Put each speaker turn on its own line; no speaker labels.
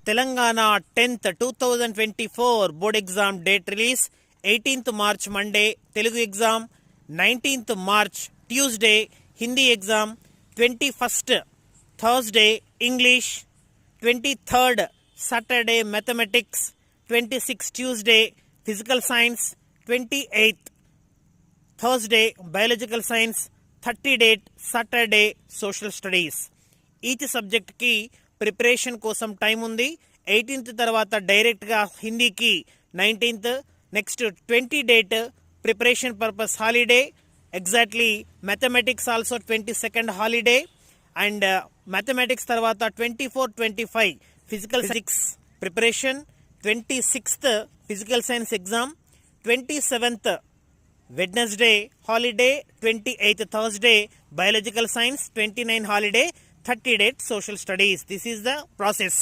Telangana 10th 2024 board exam date release 18th March Monday Telugu exam, 19th March Tuesday Hindi exam, 21st Thursday English, 23rd Saturday Mathematics, 26th Tuesday Physical Science, 28th Thursday Biological Science, 30 date Saturday Social Studies. Each సబ్జెక్ట్కి preparation కోసం time ఉంది. 18th తర్వాత డైరెక్ట్గా హిందీకి 19th, next 20 date preparation purpose holiday. Exactly mathematics also 22nd holiday. And mathematics తర్వాత 24, 25 physical science preparation, 26th physical science exam, 27th Wednesday holiday, 28th Thursday biological science, 29 holiday, 30 date social studies. This is the process.